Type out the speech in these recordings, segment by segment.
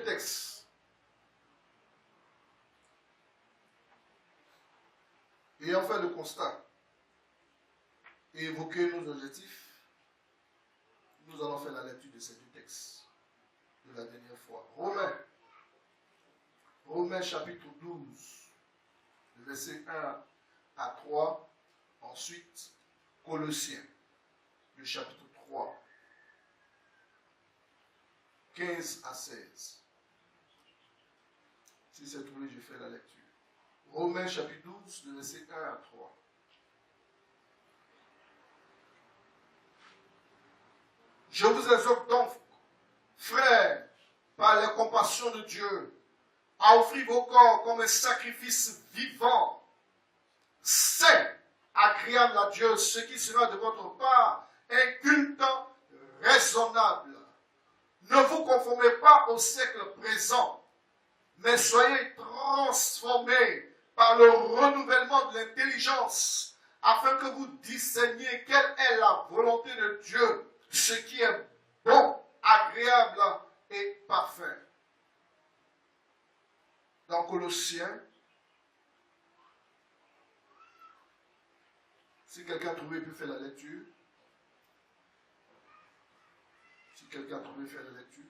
deux textes. Ayant fait le constat et évoqué nos objectifs, nous allons faire la lecture de ces deux textes de la dernière fois. Romains chapitre 12, le verset 1 à 3. Ensuite, Colossiens, le chapitre 3, 15 à 16. Si c'est trouvé, je fais la lecture. Romains chapitre 12, le verset 1 à 3. Je vous exhorte donc, frères, par la compassion de Dieu, à offrir vos corps comme un sacrifice vivant, saint, agréable à Dieu, ce qui sera de votre part un culte raisonnable. Ne vous conformez pas au siècle présent, mais soyez transformés par le renouvellement de l'intelligence, afin que vous discerniez quelle est la volonté de Dieu, ce qui est bon, agréable et parfait. Dans Colossiens, si quelqu'un a trouvé, il peut faire la lecture. Si quelqu'un a trouvé, faire la lecture.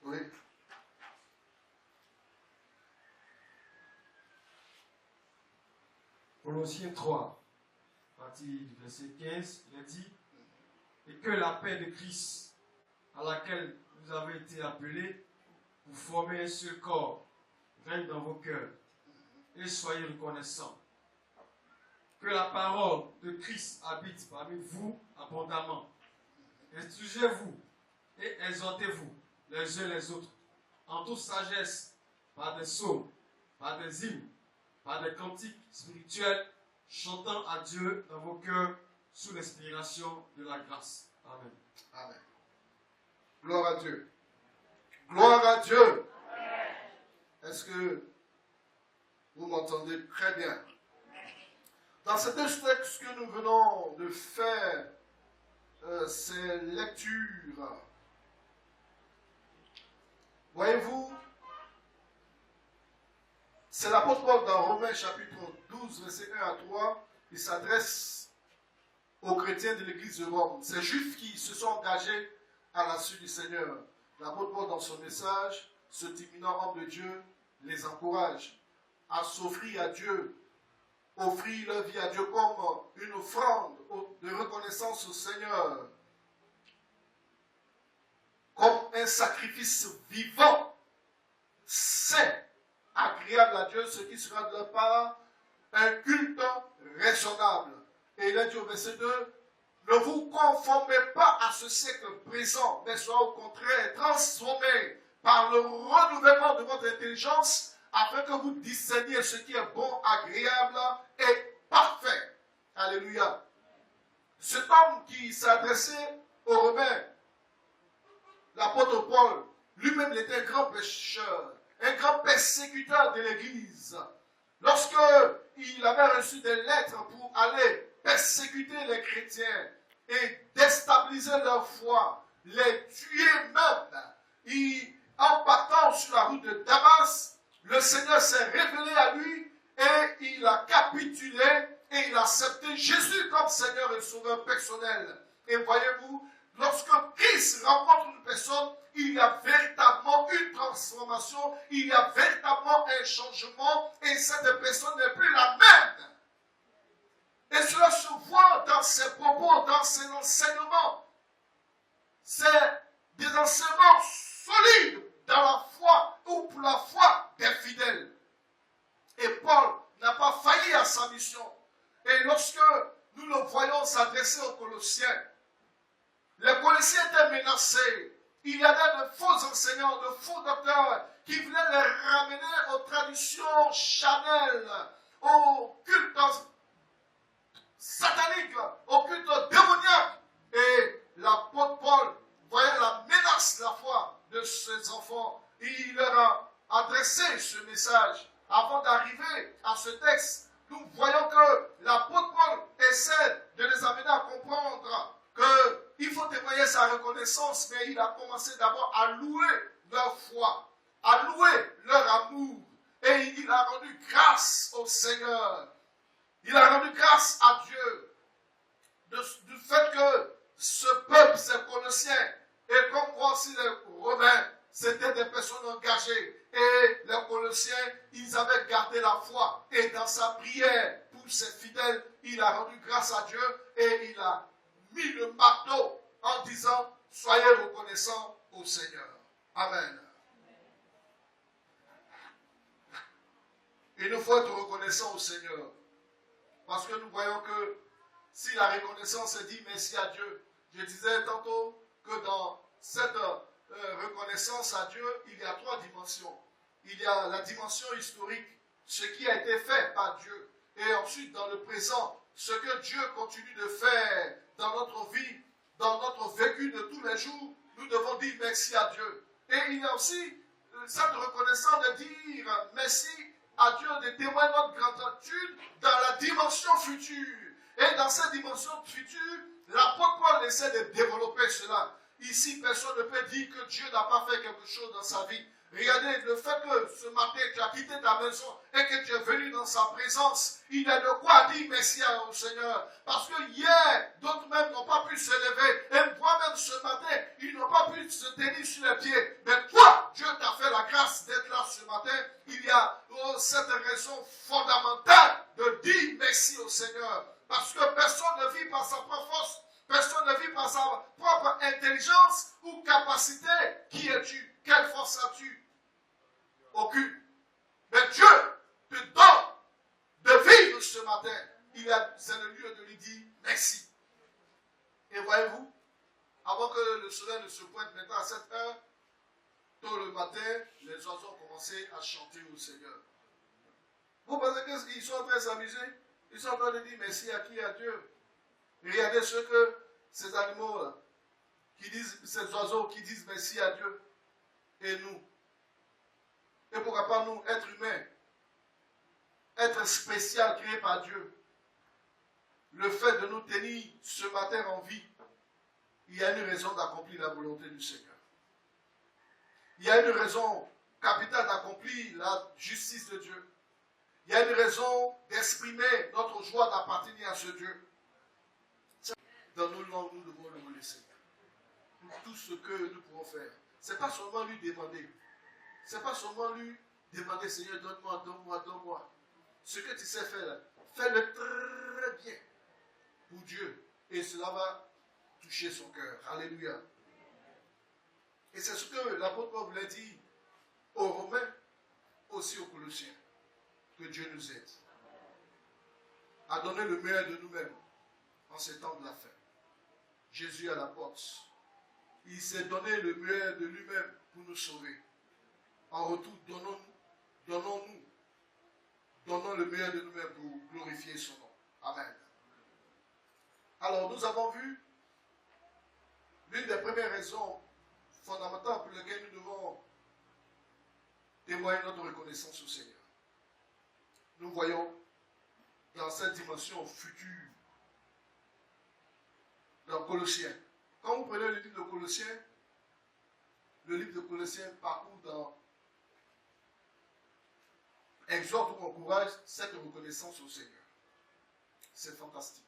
Oui. Colossiens 3, à partir du verset 15, il a dit « Et que la paix de Christ, à laquelle vous avez été appelés, pour former un seul corps, règne dans vos cœurs, et soyez reconnaissants. Que la parole de Christ habite parmi vous abondamment. Instruisez-vous et exhortez-vous les uns les autres, en toute sagesse, par des psaumes, par des hymnes, par des cantiques spirituels, chantant à Dieu dans vos cœurs sous l'inspiration de la grâce. Amen. Amen. Gloire à Dieu. Gloire à Dieu. Est-ce que vous m'entendez très bien? Dans ces deux textes que nous venons de faire, ces lectures, voyez-vous, c'est l'apôtre Paul dans Romains chapitre 12, verset 1 à 3, il s'adresse aux chrétiens de l'église de Rome, ces juifs qui se sont engagés à la suite du Seigneur. L'apôtre Paul, dans son message, ce éminent homme de Dieu les encourage à s'offrir à Dieu, offrir leur vie à Dieu comme une offrande de reconnaissance au Seigneur, comme un sacrifice vivant, saint, agréable à Dieu, ce qui sera de leur part un culte raisonnable. Et il a dit au verset 2, ne vous conformez pas à ce siècle présent, mais soyez au contraire transformés par le renouvellement de votre intelligence, afin que vous discerniez ce qui est bon, agréable et parfait. Alléluia. Cet homme qui s'adressait aux Romains, l'apôtre Paul, lui-même était un grand pécheur, un grand persécuteur de l'Église. Lorsque il avait reçu des lettres pour aller persécuter les chrétiens et déstabiliser leur foi, les tuer même, en partant sur la route de Damas, le Seigneur s'est révélé à lui et il a capitulé et il a accepté Jésus comme Seigneur et Sauveur personnel. Et voyez-vous, lorsque Christ rencontre une personne, il y a véritablement une transformation, il y a véritablement un changement et cette personne n'est plus la même. Et cela se voit dans ses propos, dans ses enseignements. C'est des enseignements solides dans la foi ou pour la foi des fidèles. Et Paul n'a pas failli à sa mission. Et lorsque nous le voyons s'adresser aux Colossiens, les Colossiens étaient menacés. Il y avait de faux enseignants, de faux docteurs qui venaient les ramener aux traditions charnelles, au culte satanique, au culte démoniaque. Et l'apôtre Paul voyait la menace de la foi de ses enfants. Il leur a adressé ce message. Avant d'arriver à ce texte, nous voyons que l'apôtre Paul essaie de les amener à comprendre sa reconnaissance, mais il a commencé d'abord à louer leur foi, à louer leur amour. Et il a rendu grâce au Seigneur. Il a rendu grâce à Dieu du fait que ce peuple, ces Colossiens, et comme moi aussi les Romains, c'était des personnes engagées. Et les Colossiens, ils avaient gardé la foi. Et dans sa prière pour ses fidèles, il a rendu grâce à Dieu et il a mis le marteau en disant, soyez reconnaissants au Seigneur. Amen. Il nous faut être reconnaissants au Seigneur. Parce que nous voyons que si la reconnaissance dit merci à Dieu, je disais tantôt que dans cette reconnaissance à Dieu, il y a 3 dimensions. Il y a la dimension historique, ce qui a été fait par Dieu. Et ensuite, dans le présent, ce que Dieu continue de faire dans notre vie, dans notre vécu de tous les jours, nous devons dire merci à Dieu. Et il y a aussi cette reconnaissance de dire merci à Dieu, de témoigner notre gratitude dans la dimension future. Et dans cette dimension future, l'apôtre Paul essaie de développer cela. Ici, personne ne peut dire que Dieu n'a pas fait quelque chose dans sa vie. Regardez, le fait que ce matin, tu as quitté ta maison et que tu es venu dans sa présence, il y a de quoi dire merci au Seigneur. Parce que hier, d'autres même n'ont pas pu se lever. Et moi-même, ce matin, ils n'ont pas pu se tenir sur les pieds. Mais toi, Dieu t'a fait la grâce d'être là ce matin. Il y a cette raison fondamentale de dire merci au Seigneur. Parce que personne ne vit par sa propre force. Personne ne vit par sa propre intelligence ou capacité. Qui es-tu? Quelle force as-tu? Aucune. Mais Dieu te donne de vivre ce matin. C'est le lieu de lui dire merci. Et voyez-vous, avant que le soleil ne se pointe maintenant à 7 heures, tôt le matin, les oiseaux ont commencé à chanter au Seigneur. Vous pensez qu'ils sont en train de s'amuser? Ils sont en train de dire merci à qui? À Dieu. Regardez ce que ces animaux-là, ces oiseaux qui disent merci à Dieu. Et nous. Et pourquoi pas nous, être humains, être spécial, créé par Dieu. Le fait de nous tenir ce matin en vie, il y a une raison d'accomplir la volonté du Seigneur. Il y a une raison capitale d'accomplir la justice de Dieu. Il y a une raison d'exprimer notre joie d'appartenir à ce Dieu. Dans nos langues, nous devons le laisser. Pour tout ce que nous pouvons faire. Ce n'est pas seulement lui demander. Ce n'est pas seulement lui demander, Seigneur, donne-moi, donne-moi, donne-moi. Ce que tu sais faire, fais-le très bien pour Dieu. Et cela va toucher son cœur. Alléluia. Et c'est ce que l'apôtre Paul voulait dire aux Romains, aussi aux Colossiens. Que Dieu nous aide à donner le meilleur de nous-mêmes en ces temps de la fin. Jésus à la porte. Il s'est donné le meilleur de lui-même pour nous sauver. En retour, donnons le meilleur de nous-mêmes pour glorifier son nom. Amen. Alors, nous avons vu l'une des premières raisons fondamentales pour lesquelles nous devons témoigner notre reconnaissance au Seigneur. Nous voyons dans cette dimension future, dans Colossiens. Quand vous prenez le livre de Colossiens parcourt dans exhorte ou encourage cette reconnaissance au Seigneur. C'est fantastique.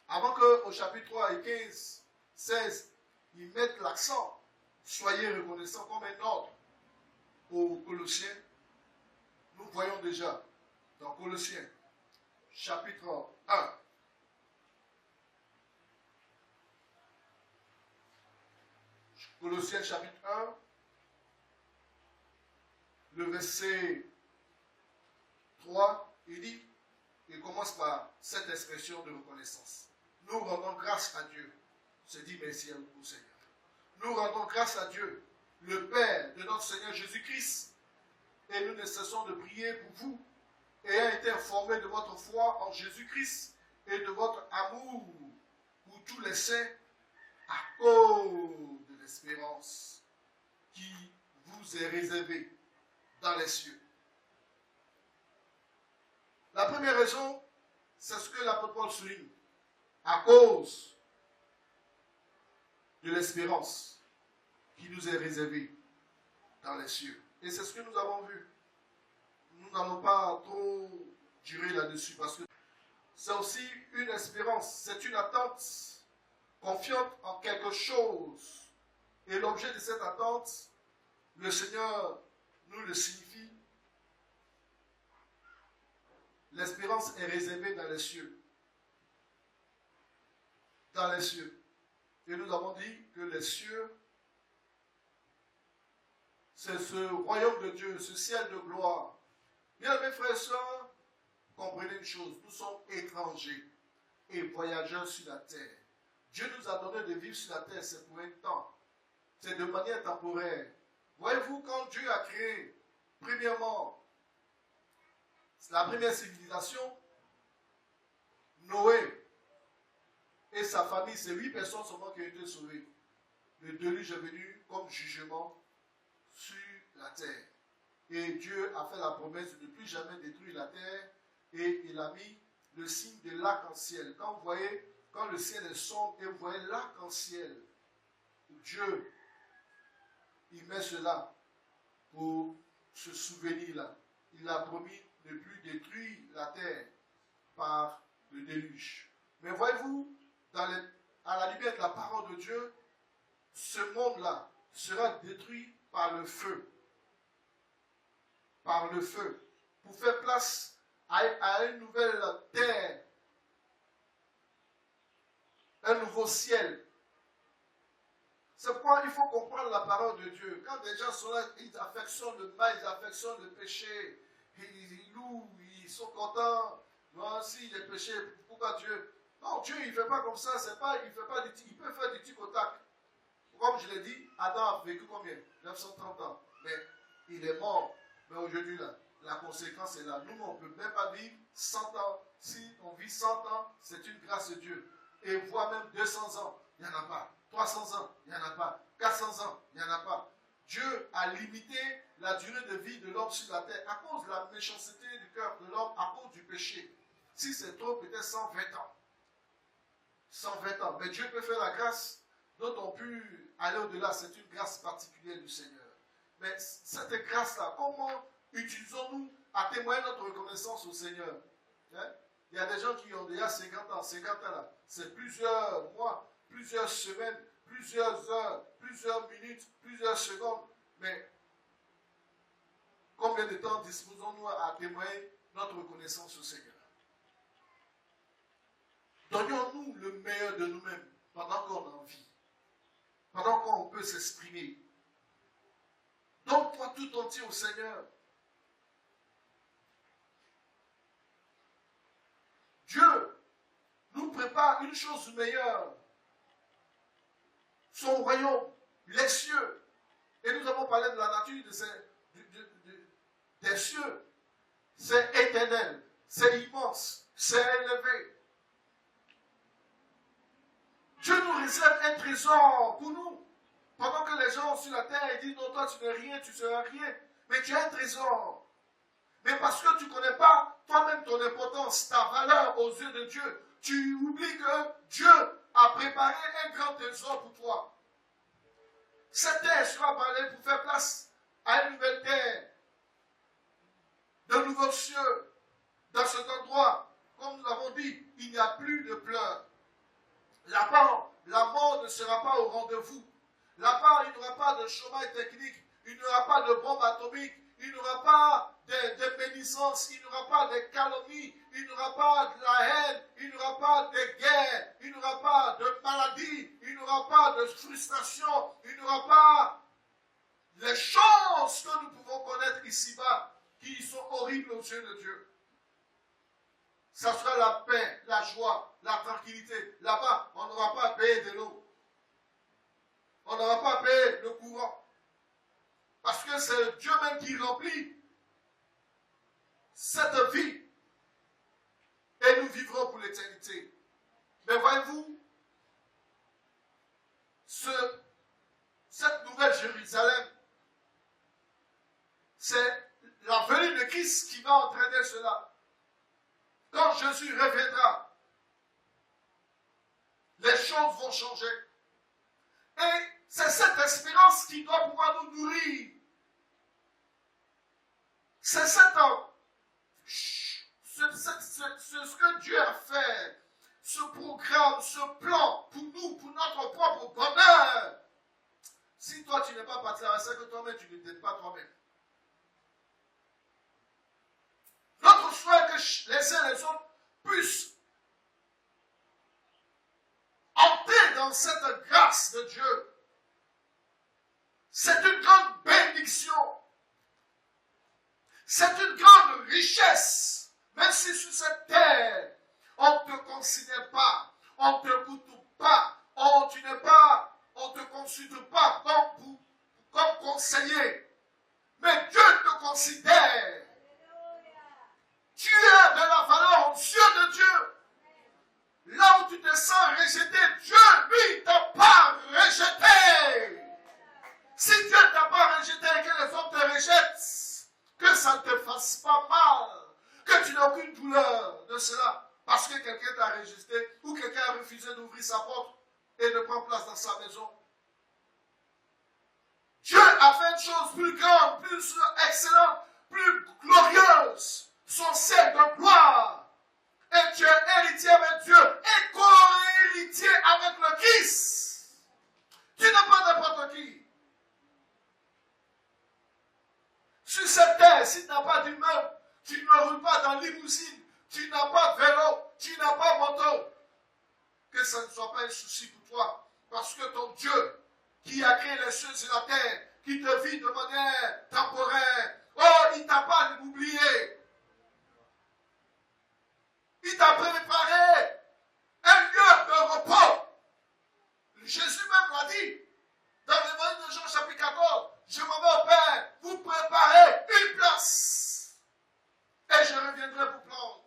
Avant qu'au chapitre 3 et 15, 16, ils mettent l'accent, soyez reconnaissants comme un ordre aux Colossiens, nous voyons déjà dans Colossiens, chapitre 1, Colossiens chapitre 1, le verset 3, il commence par cette expression de reconnaissance. Nous rendons grâce à Dieu. Se dit merci au Seigneur. Nous rendons grâce à Dieu, le Père de notre Seigneur Jésus-Christ, et nous ne cessons de prier pour vous, ayant été informés de votre foi en Jésus-Christ et de votre amour pour tous les saints à cause de l'espérance qui vous est réservée dans les cieux. La première raison, c'est ce que l'apôtre Paul souligne. À cause de l'espérance qui nous est réservée dans les cieux. Et c'est ce que nous avons vu. Nous n'allons pas trop durer là-dessus parce que c'est aussi une espérance, c'est une attente confiante en quelque chose. Et l'objet de cette attente, le Seigneur nous le signifie. L'espérance est réservée dans les cieux. Dans les cieux. Et nous avons dit que les cieux, c'est ce royaume de Dieu, ce ciel de gloire. Bien, mes frères et sœurs, comprenez une chose, nous sommes étrangers et voyageurs sur la terre. Dieu nous a donné de vivre sur la terre, c'est pour un temps. C'est de manière temporaire. Voyez-vous, quand Dieu a créé, premièrement, la première civilisation, Noé et sa famille, c'est 8 personnes seulement qui ont été sauvées. Le déluge est venu comme jugement sur la terre. Et Dieu a fait la promesse de ne plus jamais détruire la terre et il a mis le signe de l'arc-en-ciel. Quand vous voyez, quand le ciel est sombre et vous voyez l'arc-en-ciel, Dieu, il met cela pour ce souvenir-là. Il a promis de ne plus détruire la terre par le déluge. Mais voyez-vous, à la lumière de la parole de Dieu, ce monde-là sera détruit par le feu. Par le feu. Pour faire place à une nouvelle terre. Un nouveau ciel. C'est pourquoi il faut comprendre la parole de Dieu. Quand des gens sont là, ils affectionnent le mal, ils affectionnent le péché. Ils louent, ils sont contents. Non, si les péchés, pourquoi Dieu? Non, Dieu, il ne fait pas comme ça. C'est pas, il peut faire du tic au tac. Comme je l'ai dit, Adam a vécu combien? 930 ans. Mais il est mort. Mais aujourd'hui, là, la conséquence est là. Nous, on ne peut même pas vivre 100 ans. Si on vit 100 ans, c'est une grâce de Dieu. Et voire même 200 ans, il n'y en a pas. 300 ans, il n'y en a pas. 400 ans, il n'y en a pas. Dieu a limité la durée de vie de l'homme sur la terre à cause de la méchanceté du cœur de l'homme, à cause du péché. Si c'est trop, peut-être 120 ans. 120 ans. Mais Dieu peut faire la grâce. D'autres ont pu aller au-delà. C'est une grâce particulière du Seigneur. Mais cette grâce-là, comment utilisons-nous à témoigner notre reconnaissance au Seigneur? Hein? Il y a des gens qui ont déjà 50 ans. 50 ans là, c'est plusieurs mois, plusieurs semaines, plusieurs heures, plusieurs minutes, plusieurs secondes. Mais combien de temps disposons-nous à témoigner notre reconnaissance au Seigneur? Donnions-nous le meilleur de nous-mêmes pendant qu'on a envie, pendant qu'on peut s'exprimer. Donne-toi tout entier au Seigneur. Dieu nous prépare une chose meilleure. Son royaume, les cieux. Et nous avons parlé de la nature des cieux. C'est éternel, c'est immense, c'est élevé. Dieu nous réserve un trésor pour nous. Pendant que les gens sur la terre ils disent non, toi tu n'es rien, tu ne seras rien. Mais tu as un trésor. Mais parce que tu ne connais pas toi-même ton importance, ta valeur aux yeux de Dieu, tu oublies que Dieu a préparé un grand trésor pour toi. Cette terre sera parlée pour faire place à une nouvelle terre, de nouveaux cieux. Dans cet endroit, comme nous l'avons dit, il n'y a plus de pleurs. Là-bas, la mort ne sera pas au rendez-vous. Là-bas, il n'y aura pas de chômage technique, il n'y aura pas de bombe atomique, il n'y aura pas de bénissance, il n'y aura pas de calomnie, il n'y aura pas de la haine, il n'y aura pas de guerre, il n'y aura pas de maladie, il n'y aura pas de frustration, il n'y aura pas les choses que nous pouvons connaître ici-bas qui sont horribles aux yeux de Dieu. Ça sera la paix, la joie, la tranquillité. Là-bas, on n'aura pas à payer de l'eau. On n'aura pas à payer le courant. Parce que c'est Dieu même qui remplit cette vie. Et nous vivrons pour l'éternité. Mais voyez-vous, cette nouvelle Jérusalem, c'est la venue de Christ qui va entraîner cela. Quand Jésus reviendra, les choses vont changer. Et c'est cette espérance qui doit pouvoir nous nourrir. C'est ce que Dieu a fait, ce programme, ce plan pour nous, pour notre propre bonheur. Si toi tu n'es pas parti à ça, que toi-même tu ne t'aides pas toi-même. Notre souhait que les uns et les autres puissent entrer dans cette grâce de Dieu. C'est une grande bénédiction. C'est une grande richesse. Même si sur cette terre, on ne te considère pas, on ne te goûte pas, on ne te consulte pas comme conseiller. Mais Dieu te considère. Tu es de la valeur aux yeux de Dieu. Là où tu te sens rejeté, Dieu, lui, t'a pas rejeté. Si Dieu ne t'a pas rejeté et que les autres te rejettent, que ça ne te fasse pas mal, que tu n'as aucune douleur de cela, parce que quelqu'un t'a rejeté ou quelqu'un a refusé d'ouvrir sa porte et de prendre place dans sa maison. Dieu a fait une chose plus grande, plus excellente, plus glorieuse, son ciel de gloire. Et tu es héritier avec Dieu et co-héritier avec le Christ. Tu n'es pas n'importe qui. Sur cette terre, si tu n'as pas d'immeuble, tu ne roules pas dans limousine, tu n'as pas de vélo, tu n'as pas de moto, que ça ne soit pas un souci pour toi. Parce que ton Dieu, qui a créé les cieux et la terre, qui te vit de manière temporaire, oh, il ne t'a pas oublié. Il t'a préparé un lieu de repos. Jésus même l'a dit dans l'évangile de Jean chapitre 14. Je m'en vais au Père, vous préparez une place. Et je reviendrai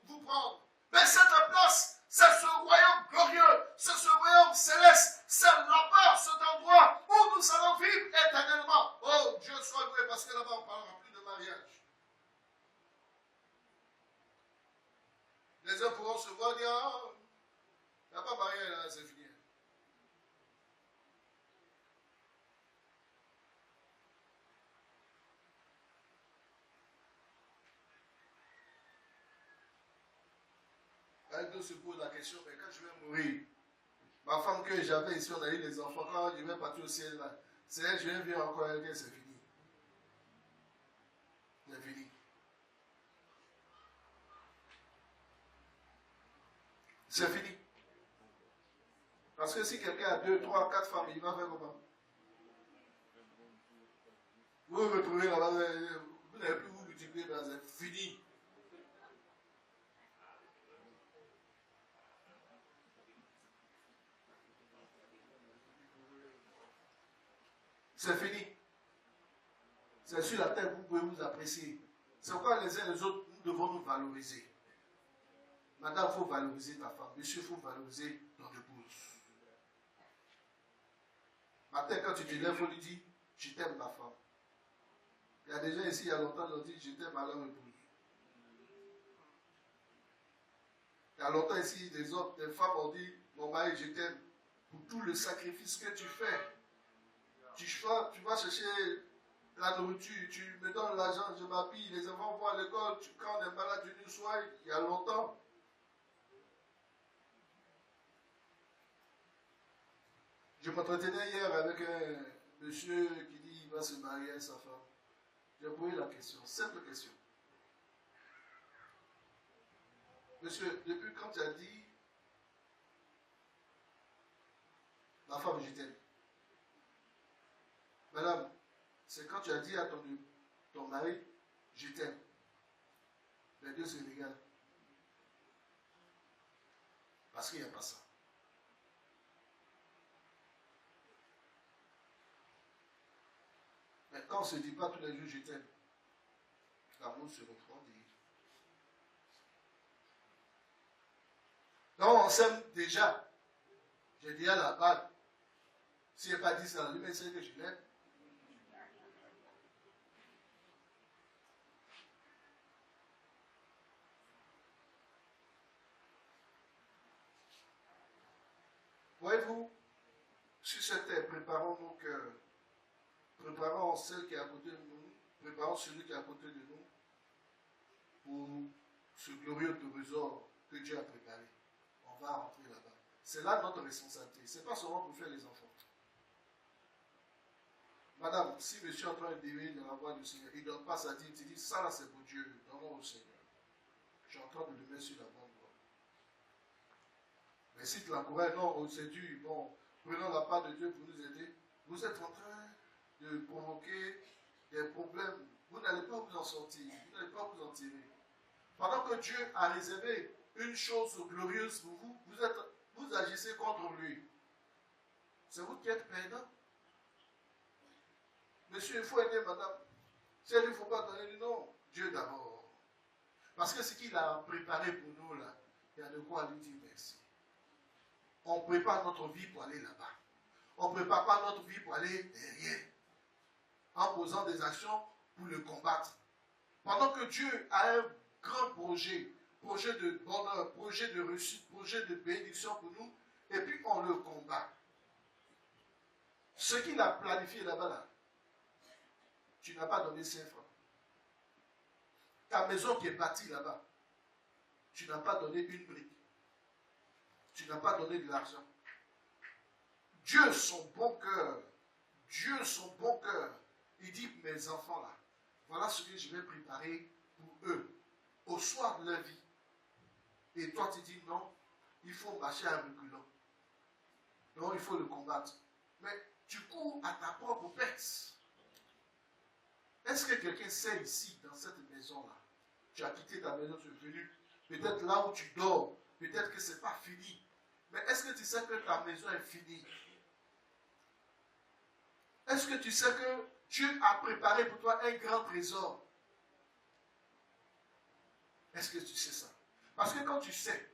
vous prendre. Mais cette place, c'est ce royaume glorieux, c'est ce royaume céleste, c'est là-bas, cet endroit où nous allons vivre éternellement. Oh, Dieu soit loué, parce que là-bas, on ne parlera plus de mariage. Les uns pourront se voir et dire, oh, il n'y a pas mariage là, c'est fini. Quelqu'un se pose la question, mais quand je vais mourir, ma femme que j'avais ici, on a eu les enfants, quand je vais partir au ciel là, c'est elle, je vais vivre encore avec elle, c'est fini. C'est fini. C'est fini. Parce que si quelqu'un a 2, 3, 4 femmes, il va faire comment? Vous vous retrouvez là-bas, vous n'avez plus vous multiplier, c'est fini. C'est fini. C'est sur la terre que vous pouvez vous apprécier. C'est pourquoi les uns et les autres, nous devons nous valoriser. Madame, il faut valoriser ta femme. Monsieur, il faut valoriser ton épouse. Matin, quand tu te lèves, il faut lui dire, je t'aime ma femme. Il y a des gens ici, il y a longtemps, ils ont dit, je t'aime à leur épouse. Il y a longtemps ici, des hommes, des femmes ont dit, mon mari, je t'aime pour tout le sacrifice que tu fais. Tu vas chercher la nourriture, tu me donnes l'argent, je m'habille, les enfants vont à l'école, quand on est malade une soir, il y a longtemps. Je m'entretenais hier avec un monsieur qui dit qu'il va se marier avec sa femme. J'ai posé la question, simple question. Monsieur, depuis quand tu as dit, ma femme, je t'aime. Madame, c'est quand tu as dit à ton mari, je t'aime. Les deux se regardent. Parce qu'il n'y a pas ça. Mais quand on ne se dit pas tous les jours, je t'aime, l'amour se refroidit. Donc on s'aime déjà. J'ai dit à la bague, si elle n'a pas dit ça, lui, mais c'est que je l'aime. Voyez-vous, sur cette terre, préparons nos cœurs, préparons celle qui est à côté de nous, préparons celui qui est à côté de nous pour ce glorieux trésor que Dieu a préparé. On va rentrer là-bas. C'est là notre responsabilité. Ce n'est pas seulement pour faire les enfants. Madame, si monsieur est en train de dévier dans la voie du Seigneur, il ne donne pas sa dîme, il dit ça là c'est pour Dieu, donnons au Seigneur. Je suis en train de le mettre sur la bonne voie. Mais si tu l'encourages, non, c'est dur, bon, prenons la part de Dieu pour nous aider. Vous êtes en train de provoquer des problèmes. Vous n'allez pas vous en sortir, vous n'allez pas vous en tirer. Pendant que Dieu a réservé une chose glorieuse pour vous, vous agissez contre lui. C'est vous qui êtes perdant. Monsieur, il faut aider madame. Si elle ne faut pas donner, non, Dieu d'abord. Parce que ce qu'il a préparé pour nous là, il y a de quoi lui dire merci. On prépare notre vie pour aller là-bas. On ne prépare pas notre vie pour aller derrière. En posant des actions pour le combattre. Pendant que Dieu a un grand projet, projet de bonheur, projet de réussite, projet de bénédiction pour nous, et puis on le combat. Ce qu'il a planifié là-bas, là, tu n'as pas donné 5 francs. Ta maison qui est bâtie là-bas, tu n'as pas donné une brique. Tu n'as pas donné de l'argent. Dieu, son bon cœur, il dit, mes enfants là, voilà ce que je vais préparer pour eux, au soir de leur vie. Et toi tu dis non, il faut marcher à reculons. Non, il faut le combattre. Mais tu cours à ta propre perte. Est-ce que quelqu'un sait ici, dans cette maison-là, tu as quitté ta maison, tu es venu, peut-être là où tu dors, peut-être que ce n'est pas fini. Mais est-ce que tu sais que ta maison est finie? Est-ce que tu sais que Dieu a préparé pour toi un grand trésor? Est-ce que tu sais ça? Parce que quand tu sais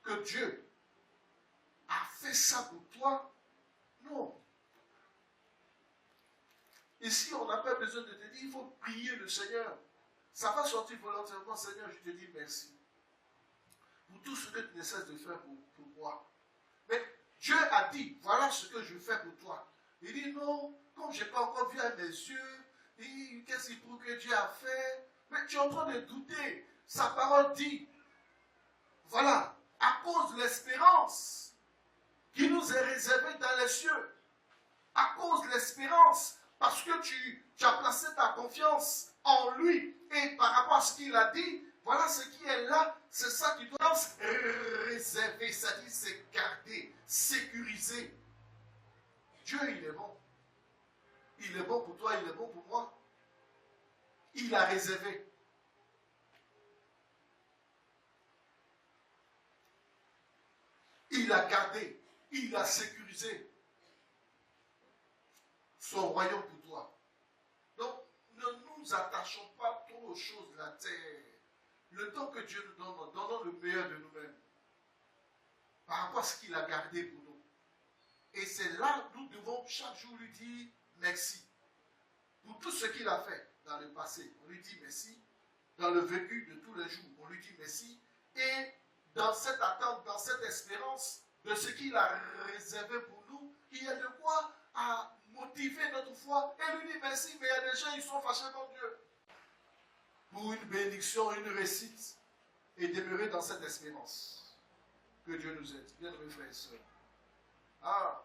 que Dieu a fait ça pour toi, non. Ici, on n'a pas besoin de te dire, il faut prier le Seigneur. Ça va sortir volontairement, Seigneur, je te dis merci. Pour tout ce que tu ne cesses de faire pour moi. Mais Dieu a dit, voilà ce que je fais pour toi. Il dit, non, comme je n'ai pas encore vu à mes yeux, qu'est-ce que Dieu a fait? Mais tu es en train de douter. Sa parole dit, voilà, à cause de l'espérance qui nous est réservée dans les cieux, à cause de l'espérance, parce que tu as placé ta confiance en lui, et par rapport à ce qu'il a dit, voilà ce qui est là, c'est ça qui doit réserver, c'est-à-dire c'est garder, sécuriser. Dieu, il est bon. Il est bon pour toi, il est bon pour moi. Il a réservé. Il a gardé, il a sécurisé son royaume pour toi. Donc, ne nous attachons pas trop aux choses de la terre. Le temps que Dieu nous donne, donnons le meilleur de nous-mêmes. Par rapport à ce qu'il a gardé pour nous. Et c'est là que nous devons chaque jour lui dire merci. Pour tout ce qu'il a fait dans le passé, on lui dit merci. Dans le vécu de tous les jours, on lui dit merci. Et dans cette attente, dans cette espérance de ce qu'il a réservé pour nous, il y a de quoi à motiver notre foi et lui dire merci. Mais il y a des gens, ils sont fâchés contre Dieu. Pour une bénédiction, une réussite, et demeurer dans cette espérance. Que Dieu nous aide. Bien, mes frères et sœurs. Ah,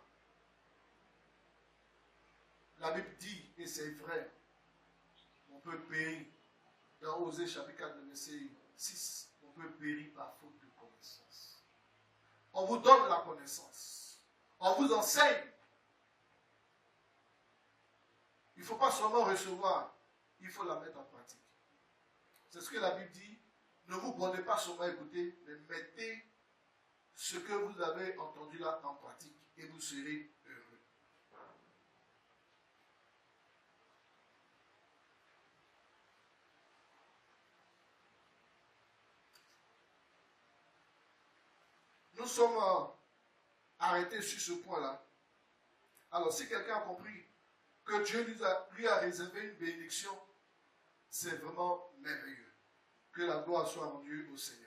la Bible dit, et c'est vrai, on peut périr. Dans Osée chapitre 4, verset 6, on peut périr par faute de connaissance. On vous donne la connaissance. On vous enseigne. Il ne faut pas seulement recevoir, il faut la mettre en pratique. C'est ce que la Bible dit. Ne vous bornez pas seulement à écouter, mais mettez ce que vous avez entendu là en pratique et vous serez heureux. Nous sommes arrêtés sur ce point-là. Alors, si quelqu'un a compris que Dieu lui a réservé une bénédiction, c'est vraiment merveilleux. Que la gloire soit rendue au Seigneur.